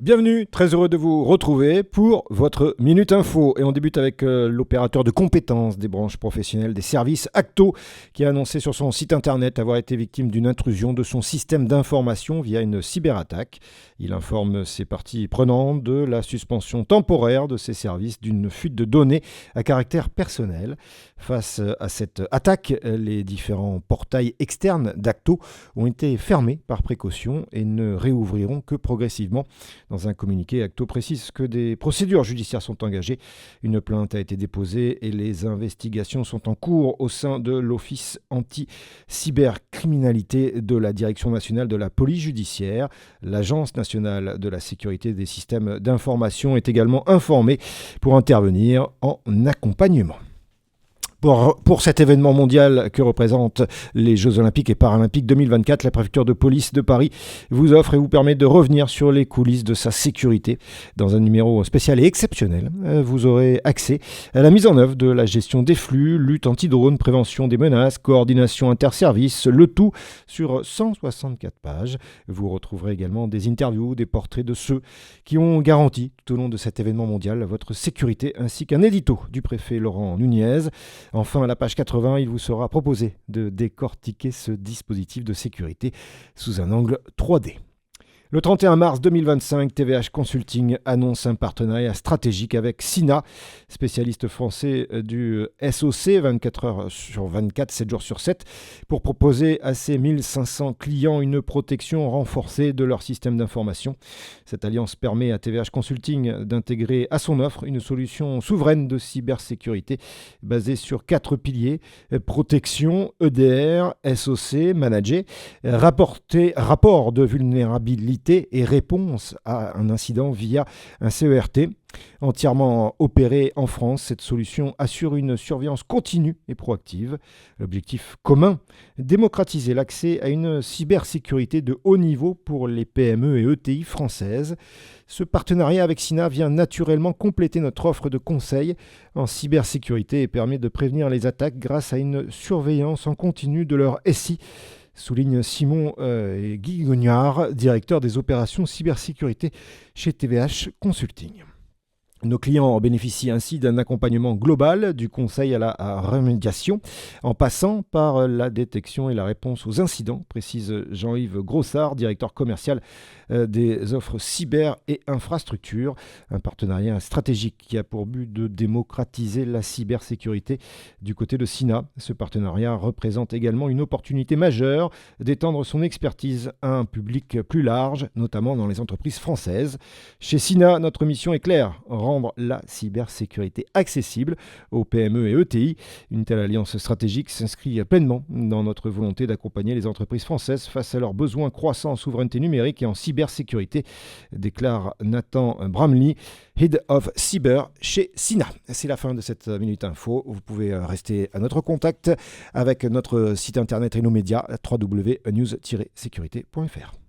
Bienvenue, très heureux de vous retrouver pour votre Minute Info. Et on débute avec l'opérateur de compétences des branches professionnelles des services Acto qui a annoncé sur son site internet avoir été victime d'une intrusion de son système d'information via une cyberattaque. Il informe ses parties prenantes de la suspension temporaire de ses services d'une fuite de données à caractère personnel. Face à cette attaque, les différents portails externes d'Acto ont été fermés par précaution et ne réouvriront que progressivement. Dans un communiqué, Acto précise que des procédures judiciaires sont engagées. Une plainte a été déposée et les investigations sont en cours au sein de l'Office anti-cybercriminalité de la Direction nationale de la police judiciaire. L'Agence nationale de la sécurité des systèmes d'information est également informée pour intervenir en accompagnement. Pour cet événement mondial que représentent les Jeux Olympiques et Paralympiques 2024, la préfecture de police de Paris vous offre et vous permet de revenir sur les coulisses de sa sécurité. Dans un numéro spécial et exceptionnel, vous aurez accès à la mise en œuvre de la gestion des flux, lutte anti-drone, prévention des menaces, coordination interservices, le tout sur 164 pages. Vous retrouverez également des interviews, des portraits de ceux qui ont garanti tout au long de cet événement mondial votre sécurité, ainsi qu'un édito du préfet Laurent Nunez. Enfin, à la page 80, il vous sera proposé de décortiquer ce dispositif de sécurité sous un angle 3D. Le 31 mars 2025, TVH Consulting annonce un partenariat stratégique avec Sina, spécialiste français du SOC 24 heures sur 24, 7 jours sur 7, pour proposer à ses 1500 clients une protection renforcée de leur système d'information. Cette alliance permet à TVH Consulting d'intégrer à son offre une solution souveraine de cybersécurité basée sur 4 piliers: protection, EDR, SOC, manager, rapport de vulnérabilité et réponse à un incident via un CERT. Entièrement opérée en France, cette solution assure une surveillance continue et proactive. L'objectif commun, démocratiser l'accès à une cybersécurité de haut niveau pour les PME et ETI françaises. Ce partenariat avec Sina vient naturellement compléter notre offre de conseils en cybersécurité et permet de prévenir les attaques grâce à une surveillance en continu de leur SI, souligne Simon Guigognard, directeur des opérations cybersécurité chez TVH Consulting. Nos clients bénéficient ainsi d'un accompagnement global, du conseil à la remédiation, en passant par la détection et la réponse aux incidents, précise Jean-Yves Grossard, directeur commercial des offres cyber et infrastructures. Un partenariat stratégique qui a pour but de démocratiser la cybersécurité du côté de Sina. Ce partenariat représente également une opportunité majeure d'étendre son expertise à un public plus large, notamment dans les entreprises françaises. Chez Sina, notre mission est claire: rendre la cybersécurité accessible aux PME et ETI. Une telle alliance stratégique s'inscrit pleinement dans notre volonté d'accompagner les entreprises françaises face à leurs besoins croissants en souveraineté numérique et en cybersécurité, déclare Nathan Bramley, Head of Cyber chez Sina. C'est la fin de cette Minute Info. Vous pouvez rester à notre contact avec notre site internet et nos médias www.news-sécurité.fr.